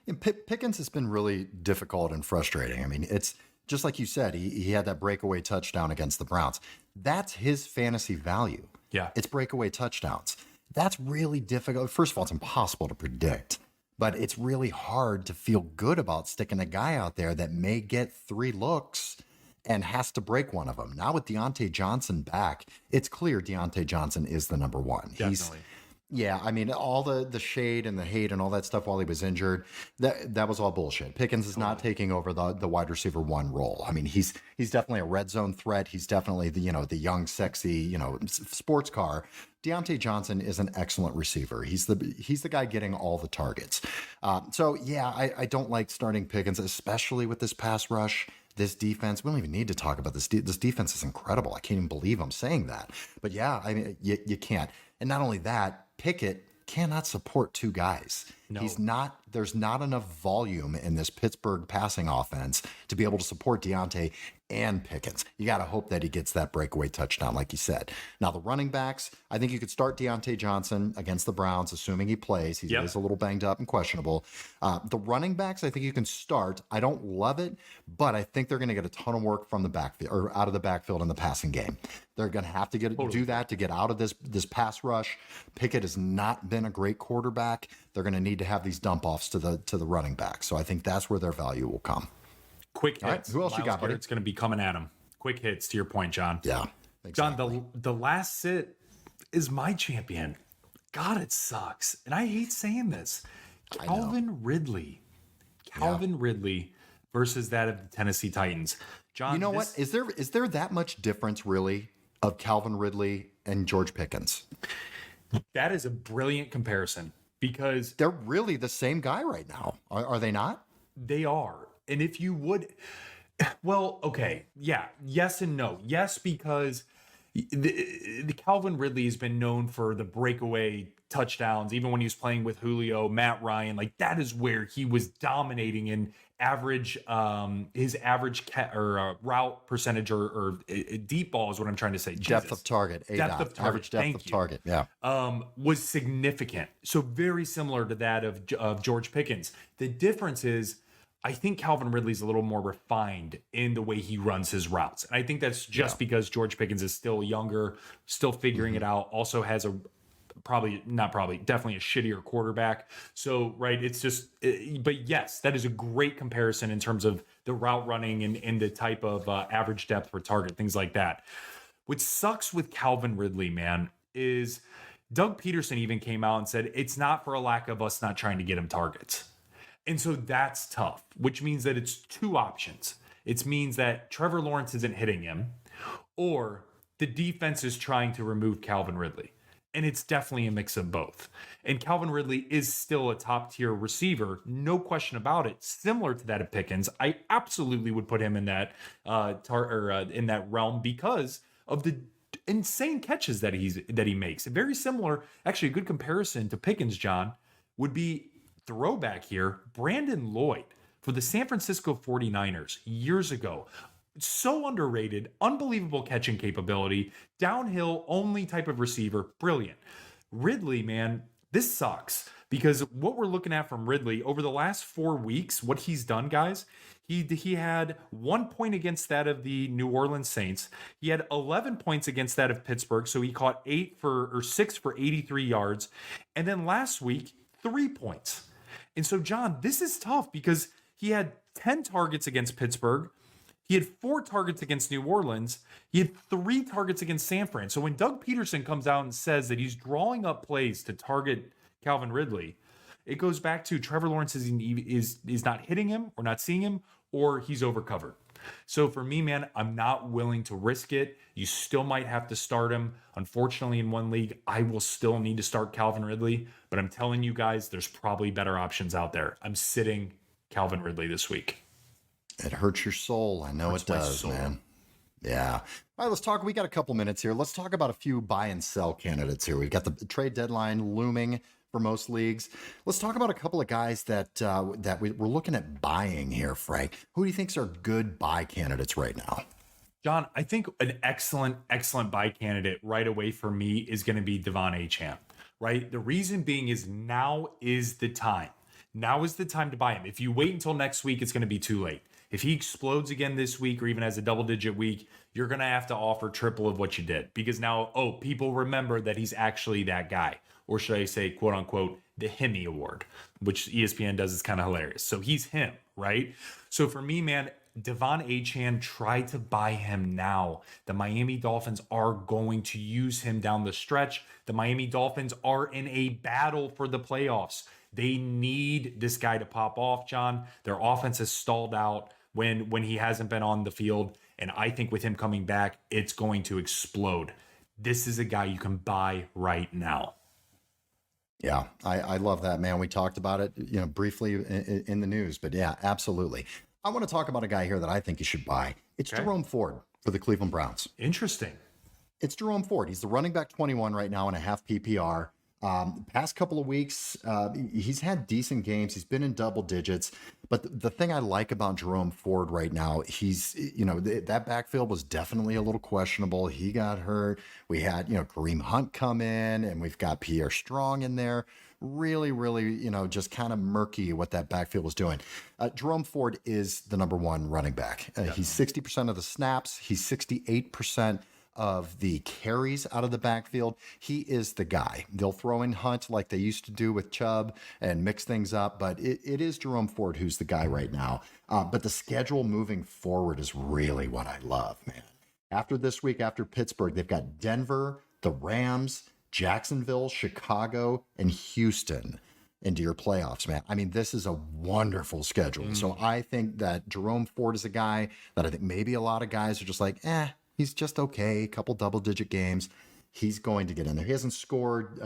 [SPEAKER 1] And Pickens has been really difficult and frustrating. I mean, it's just like you said, he had that breakaway touchdown against the Browns. That's his fantasy value.
[SPEAKER 2] Yeah.
[SPEAKER 1] It's breakaway touchdowns. That's really difficult. First of all, it's impossible to predict, but it's really hard to feel good about sticking a guy out there that may get 3 looks and has to break one of them. Now with Deontay Johnson back, it's clear Deontay Johnson is the number one.
[SPEAKER 2] Definitely.
[SPEAKER 1] Yeah, I mean, all the shade and the hate and all that stuff while he was injured, that was all bullshit. Pickens is not taking over the wide receiver 1 role. I mean, he's definitely a red zone threat. He's definitely the young, sexy, sports car. Deontay Johnson is an excellent receiver. He's the guy getting all the targets. So yeah, I don't like starting Pickens, especially with this pass rush. This defense, we don't even need to talk about this. This defense is incredible. I can't even believe I'm saying that. But yeah, I mean, you can't. And not only that, Pickett cannot support 2 guys.
[SPEAKER 2] No.
[SPEAKER 1] There's not enough volume in this Pittsburgh passing offense to be able to support Deontay and Pickens. You got to hope that he gets that breakaway touchdown, like you said. Now, the running backs, I think you could start Deontay Johnson against the Browns, assuming he plays. He is a little banged up and questionable. The running backs, I think you can start. I don't love it, but I think they're going to get a ton of work from the backfield or out of the backfield in the passing game. They're going to have to do that to get out of this pass rush. Pickett has not been a great quarterback. They're going to need to have these dump offs to the running back. So I think that's where their value will come.
[SPEAKER 2] Quick hits.
[SPEAKER 1] All right, who else you got, buddy?
[SPEAKER 2] It's going to be coming at him. Quick hits, to your point, John.
[SPEAKER 1] Yeah. Exactly.
[SPEAKER 2] John, the last sit is my champion. God, it sucks. And I hate saying this. Calvin Ridley versus that of the Tennessee Titans. John,
[SPEAKER 1] you know what? Is there that much difference really of Calvin Ridley and George Pickens?
[SPEAKER 2] That is a brilliant comparison because
[SPEAKER 1] they're really the same guy right now. Are they not?
[SPEAKER 2] They are. And if you would, well, okay. Yeah. Yes and no. Yes, because the Calvin Ridley has been known for the breakaway touchdowns, even when he was playing with Julio, Matt Ryan. Like that is where he was dominating in average, his average route percentage or deep ball is what I'm trying to say.
[SPEAKER 1] Depth of target,
[SPEAKER 2] depth of target,
[SPEAKER 1] average depth of target. Yeah,
[SPEAKER 2] was significant. So very similar to that of George Pickens. The difference is, I think Calvin Ridley's a little more refined in the way he runs his routes. And I think that's just because George Pickens is still younger, still figuring it out, also has definitely a shittier quarterback. So, right, it's just, but yes, that is a great comparison in terms of the route running and the type of average depth per target, things like that. What sucks with Calvin Ridley, man, is Doug Peterson even came out and said, it's not for a lack of us not trying to get him targets. And so that's tough, which means that it's two options. It means that Trevor Lawrence isn't hitting him, or the defense is trying to remove Calvin Ridley. And it's definitely a mix of both. And Calvin Ridley is still a top tier receiver, no question about it. Similar to that of Pickens, I absolutely would put him in that in that realm because of the insane catches that he makes. Very similar, actually, a good comparison to Pickens, John, would be throwback here, Brandon Lloyd for the San Francisco 49ers years ago. So underrated, unbelievable catching capability, downhill only type of receiver, brilliant. Ridley, man, this sucks because what we're looking at from Ridley over the last 4 weeks, what he's done, guys, he had 1 point against that of the New Orleans Saints. He had 11 points against that of Pittsburgh, so he caught 6 for 83 yards. And then last week, 3 points. And so, John, this is tough because he had 10 targets against Pittsburgh. He had 4 targets against New Orleans. He had 3 targets against San Fran. So when Doug Peterson comes out and says that he's drawing up plays to target Calvin Ridley, it goes back to Trevor Lawrence is not hitting him or not seeing him, or he's overcovered. So for me, man, I'm not willing to risk it. You still might have to start him. Unfortunately, in one league, I will still need to start Calvin Ridley. But I'm telling you guys, there's probably better options out there. I'm sitting Calvin Ridley this week.
[SPEAKER 1] It hurts your soul. I know it does, man. Yeah. All right, let's talk. We got a couple minutes here. Let's talk about a few buy and sell candidates here. We've got the trade deadline looming for most leagues. Let's talk about a couple of guys that we're looking at buying here, Frank. Who do you think are good buy candidates right now?
[SPEAKER 2] John, I think an excellent buy candidate right away for me is going to be Devon Achane, right? The reason being is now is the time. Now is the time to buy him. If you wait until next week, it's going to be too late. If he explodes again this week or even has a double-digit week, you're going to have to offer triple of what you did because now, people remember that he's actually that guy. Or should I say, quote unquote, the Hemi Award, which ESPN does is kind of hilarious. So he's him, right? So for me, man, Devon Achane, try to buy him now. The Miami Dolphins are going to use him down the stretch. The Miami Dolphins are in a battle for the playoffs. They need this guy to pop off, John. Their offense has stalled out when he hasn't been on the field. And I think with him coming back, it's going to explode. This is a guy you can buy right now.
[SPEAKER 1] Yeah, I love that, man. We talked about it, briefly in the news, but yeah, absolutely. I want to talk about a guy here that I think you should buy. It's Jerome Ford for the Cleveland Browns.
[SPEAKER 2] Interesting.
[SPEAKER 1] It's Jerome Ford. He's the running back 21 right now in a half PPR. Past couple of weeks, he's had decent games. He's been in double digits. But the thing I like about Jerome Ford right now, he's, that backfield was definitely a little questionable. He got hurt. We had, Kareem Hunt come in, and we've got Pierre Strong in there. Really, really, just kind of murky what that backfield was doing. Jerome Ford is the number one running back. He's 60% of the snaps. He's 68% of the carries out of the backfield. He is the guy. They'll throw in Hunt like they used to do with Chubb and mix things up, but it is Jerome Ford who's the guy right now. But the schedule moving forward is really what I love, man. After this week, after Pittsburgh, they've got Denver, the Rams, Jacksonville, Chicago, and Houston into your playoffs, man. I mean, this is a wonderful schedule. So I think that Jerome Ford is a guy that I think maybe a lot of guys are just like, he's just okay, a couple double-digit games. He's going to get in there. He hasn't scored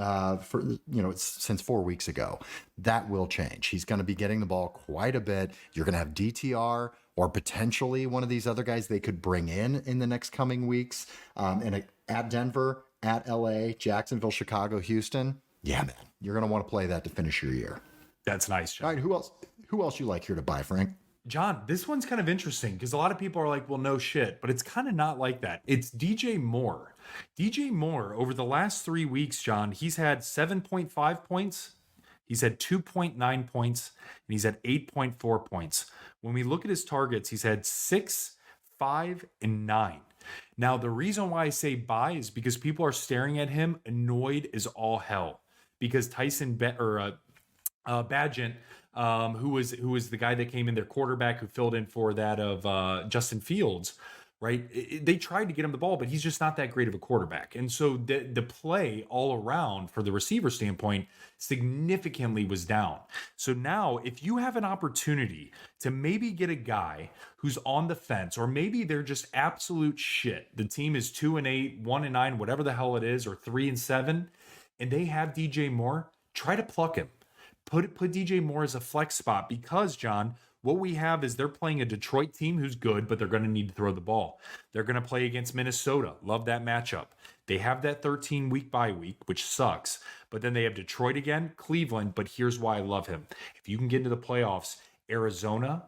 [SPEAKER 1] since 4 weeks ago. That will change. He's going to be getting the ball quite a bit. You're going to have DTR or potentially one of these other guys they could bring in the next coming weeks. At Denver, at LA, Jacksonville, Chicago, Houston. Yeah, man, you're going to want to play that to finish your year.
[SPEAKER 2] That's nice, John.
[SPEAKER 1] All right, who else you like here to buy, Frank?
[SPEAKER 2] John, this one's kind of interesting because a lot of people are like, well, no shit, but it's kind of not like that. It's DJ Moore. DJ Moore, over the last 3 weeks, John, he's had 7.5 points. He's had 2.9 points, and he's had 8.4 points. When we look at his targets, he's had 6, 5, and 9. Now, the reason why I say buy is because people are staring at him annoyed as all hell because Badgett, who was the guy that came in, their quarterback who filled in for that of Justin Fields, right? They tried to get him the ball, but he's just not that great of a quarterback. And so the play all around for the receiver standpoint significantly was down. So now if you have an opportunity to maybe get a guy who's on the fence, or maybe they're just absolute shit. The team is 2-8, 1-9, whatever the hell it is, or 3-7, and they have DJ Moore, try to pluck him. Put DJ Moore as a flex spot because, John, what we have is they're playing a Detroit team who's good, but they're going to need to throw the ball. They're going to play against Minnesota. Love that matchup. They have that 13-week bye week, which sucks. But then they have Detroit again, Cleveland, but here's why I love him. If you can get into the playoffs, Arizona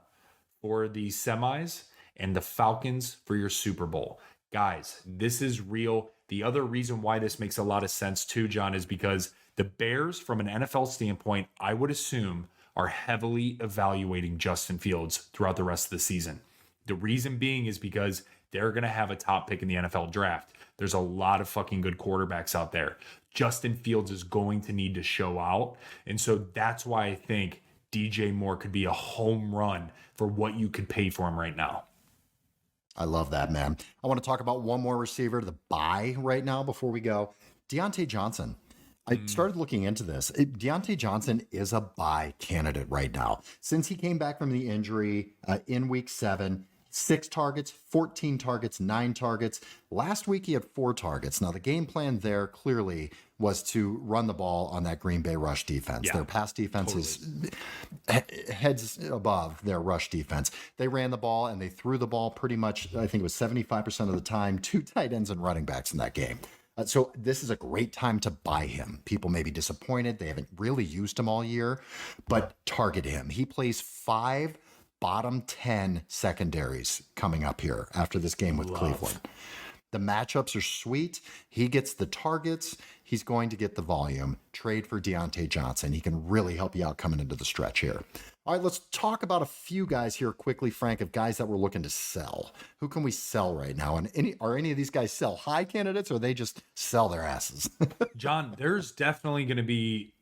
[SPEAKER 2] for the semis and the Falcons for your Super Bowl. Guys, this is real. The other reason why this makes a lot of sense too, John, is because the Bears, from an NFL standpoint, I would assume, are heavily evaluating Justin Fields throughout the rest of the season. The reason being is because they're going to have a top pick in the NFL draft. There's a lot of fucking good quarterbacks out there. Justin Fields is going to need to show out. And so that's why I think DJ Moore could be a home run for what you could pay for him right now.
[SPEAKER 1] I love that, man. I want to talk about one more receiver to buy right now before we go. Deontay Johnson. I started looking into this. Deontay Johnson is a buy candidate right now. Since he came back from the injury in week 7, 6 targets, 14 targets, 9 targets. Last week, he had 4 targets. Now, the game plan there clearly was to run the ball on that Green Bay rush defense.
[SPEAKER 2] Yeah,
[SPEAKER 1] their pass defense is heads above their rush defense. They ran the ball and they threw the ball pretty much, I think it was 75% of the time, 2 tight ends and running backs in that game. So this is a great time to buy him. People may be disappointed. They haven't really used him all year, but target him. He plays 5 bottom 10 secondaries coming up here after this game with Cleveland. The matchups are sweet. He gets the targets. He's going to get the volume. Trade for Deontay Johnson. He can really help you out coming into the stretch here. All right, let's talk about a few guys here quickly, Frank, of guys that we're looking to sell. Who can we sell right now? And are any of these guys sell high candidates, or they just sell their asses?
[SPEAKER 2] John, there's definitely going to be...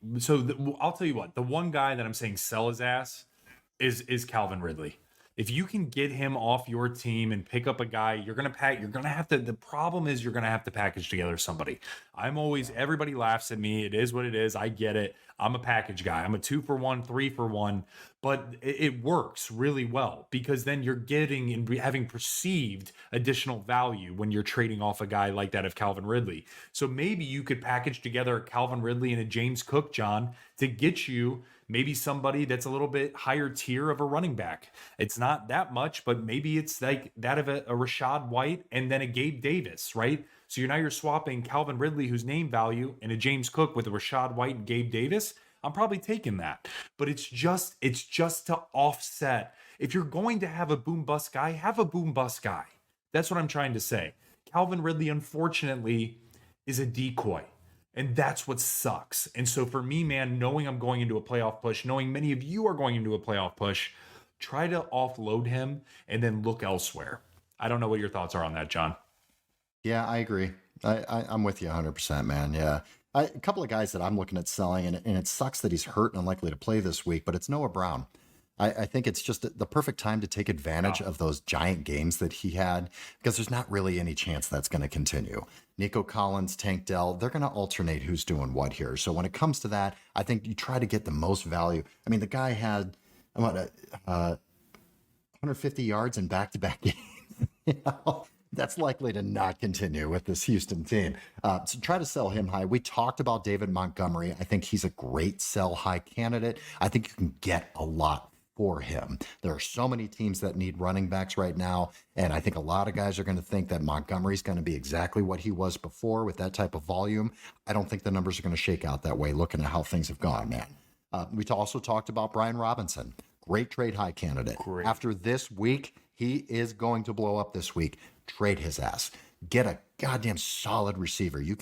[SPEAKER 2] I'll tell you what. The one guy that I'm saying sell his ass is Calvin Ridley. If you can get him off your team and pick up a guy, you're going to have to, the problem is you're going to have to package together somebody. Everybody laughs at me. It is what it is. I get it. I'm a package guy. I'm a 2-for-1, 3-for-1, but it works really well because then you're getting and having perceived additional value when you're trading off a guy like that of Calvin Ridley. So maybe you could package together a Calvin Ridley and a James Cook, John, to get you maybe somebody that's a little bit higher tier of a running back. It's not that much, but maybe it's like that of a Rashad White and then a Gabe Davis, right? So you're swapping Calvin Ridley, whose name value, and a James Cook with a Rashad White and Gabe Davis. I'm probably taking that. But it's just to offset. If you're going to have a boom bust guy, have a boom bust guy. That's what I'm trying to say. Calvin Ridley, unfortunately, is a decoy. And that's what sucks. And so for me, man, knowing I'm going into a playoff push, knowing many of you are going into a playoff push, try to offload him and then look elsewhere. I don't know what your thoughts are on that, John.
[SPEAKER 1] Yeah, I agree. I'm with you 100%, man. Yeah. A couple of guys that I'm looking at selling, and it sucks that he's hurt and unlikely to play this week, but it's Noah Brown. I think it's just the perfect time to take advantage of those giant games that he had, because there's not really any chance that's going to continue. Nico Collins, Tank Dell, they're going to alternate who's doing what here. So when it comes to that, I think you try to get the most value. I mean, the guy had 150 yards in back-to-back games. That's likely to not continue with this Houston team. So try to sell him high. We talked about David Montgomery. I think he's a great sell high candidate. I think you can get a lot for him. There are so many teams that need running backs right now, and I think a lot of guys are going to think that Montgomery's going to be exactly what he was before with that type of volume. I don't think the numbers are going to shake out that way looking at how things have gone, man. We also talked about Brian Robinson. Great trade high candidate.
[SPEAKER 2] Great.
[SPEAKER 1] After this week, he is going to blow up this week. Trade his ass. Get a goddamn solid receiver. You'll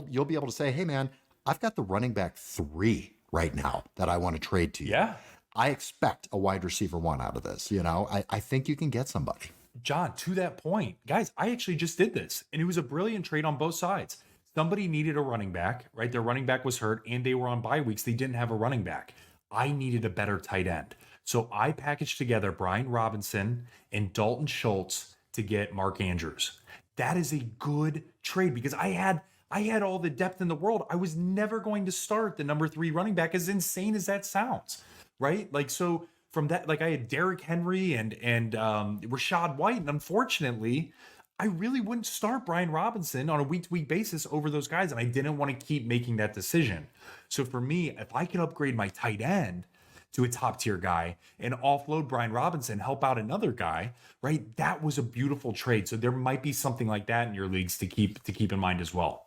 [SPEAKER 1] be able to say, hey man, I've got the running back 3 right now that I want to trade to you.
[SPEAKER 2] Yeah.
[SPEAKER 1] I expect a wide receiver 1 out of this. I think you can get somebody.
[SPEAKER 2] John, to that point, guys, I actually just did this, and it was a brilliant trade on both sides. Somebody needed a running back, right? Their running back was hurt, and they were on bye weeks. They didn't have a running back. I needed a better tight end. So I packaged together Brian Robinson and Dalton Schultz to get Mark Andrews. That is a good trade because I had all the depth in the world. I was never going to start the number 3 running back, as insane as that sounds, right? Like, so from that, like I had Derrick Henry and Rashad White, and unfortunately, I really wouldn't start Brian Robinson on a week-to-week basis over those guys, and I didn't want to keep making that decision. So for me, if I could upgrade my tight end to a top-tier guy and offload Brian Robinson, help out another guy, right? That was a beautiful trade. So there might be something like that in your leagues to keep in mind as well.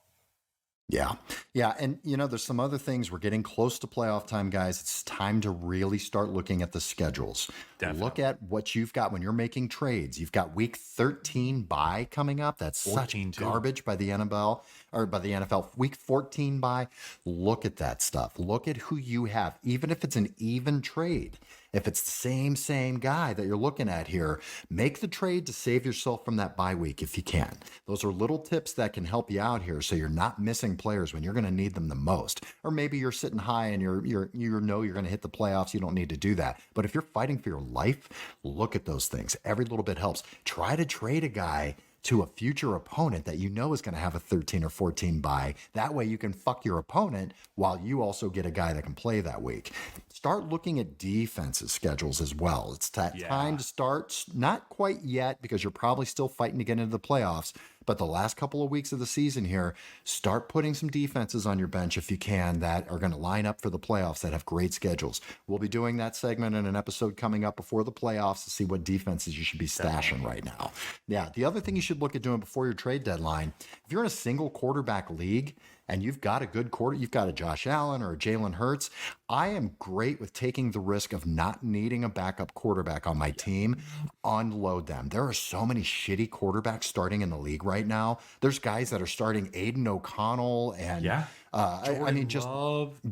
[SPEAKER 1] Yeah. And, there's some other things. We're getting close to playoff time, guys. It's time to really start looking at the schedules.
[SPEAKER 2] Definitely. Look
[SPEAKER 1] at what you've got when you're making trades. You've got week 13 bye coming up. That's such garbage by the NFL or by the NFL. Week 14 bye. Look at that stuff. Look at who you have, even if it's an even trade. If it's the same guy that you're looking at here, make the trade to save yourself from that bye week if you can. Those are little tips that can help you out here so you're not missing players when you're going to need them the most. Or maybe you're sitting high and you're going to hit the playoffs. You don't need to do that. But if you're fighting for your life, look at those things. Every little bit helps. Try to trade a guy to a future opponent that you know is going to have a 13 or 14 bye. That way you can fuck your opponent while you also get a guy that can play that week. Start looking at defenses schedules as well. It's time to start, not quite yet because you're probably still fighting to get into the playoffs, but the last couple of weeks of the season here, start putting some defenses on your bench if you can that are going to line up for the playoffs that have great schedules. We'll be doing that segment in an episode coming up before the playoffs to see what defenses you should be stashing right now. Yeah, the other thing you should look at doing before your trade deadline, if you're in a single quarterback league and you've got a good quarter, you've got a Josh Allen or a Jalen Hurts, I am great with taking the risk of not needing a backup quarterback on my team. Unload them. There are so many shitty quarterbacks starting in the league right now. There's guys that are starting Aiden O'Connell and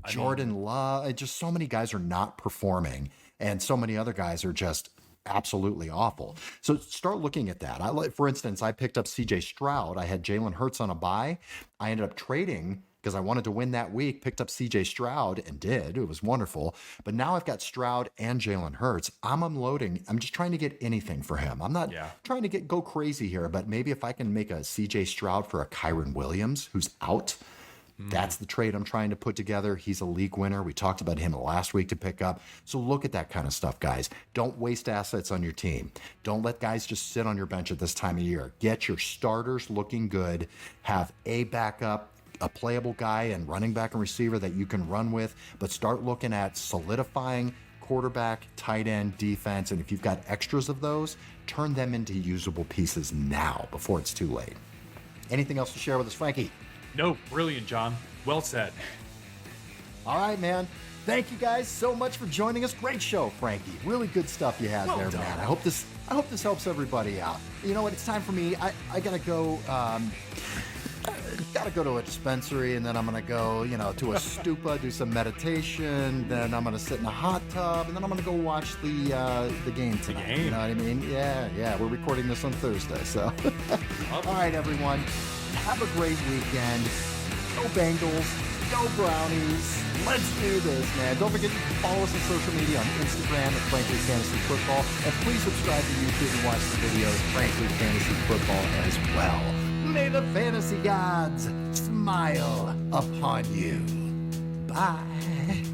[SPEAKER 1] Jordan Love. Just so many guys are not performing, and so many other guys are just absolutely awful. So start looking at that. For instance, I picked up CJ Stroud. I had Jalen Hurts on a bye. I ended up trading because I wanted to win that week, picked up CJ Stroud and did. It was wonderful. But now I've got Stroud and Jalen Hurts. I'm unloading. I'm just trying to get anything for him. I'm not trying to go crazy here, but maybe if I can make a CJ Stroud for a Kyron Williams who's out, that's the trade I'm trying to put together. He's a league winner. We talked about him last week to pick up. So look at that kind of stuff, guys. Don't waste assets on your team. Don't let guys just sit on your bench at this time of year. Get your starters looking good. Have a backup, a playable guy and running back and receiver that you can run with, but start looking at solidifying quarterback, tight end, defense, and if you've got extras of those, turn them into usable pieces now before it's too late. Anything else to share with us, Frankie?
[SPEAKER 2] No, brilliant, John. Well said.
[SPEAKER 1] All right, man. Thank you guys so much for joining us. Great show, Frankie. Really good stuff you had there, man. I hope this helps everybody out. You know what? It's time for me. I gotta go. Gotta go to a dispensary, and then I'm gonna go, to a stupa, do some meditation. Then I'm gonna sit in a hot tub, and then I'm gonna go watch the game tonight.
[SPEAKER 2] The game.
[SPEAKER 1] You know what I mean? Yeah. We're recording this on Thursday, so. All right, everyone. Have a great weekend. Go Bengals. Go Brownies. Let's do this, man. Don't forget to follow us on social media on Instagram at Frankly Fantasy Football. And please subscribe to YouTube and watch the videos, Frankly Fantasy Football as well. May the fantasy gods smile upon you. Bye.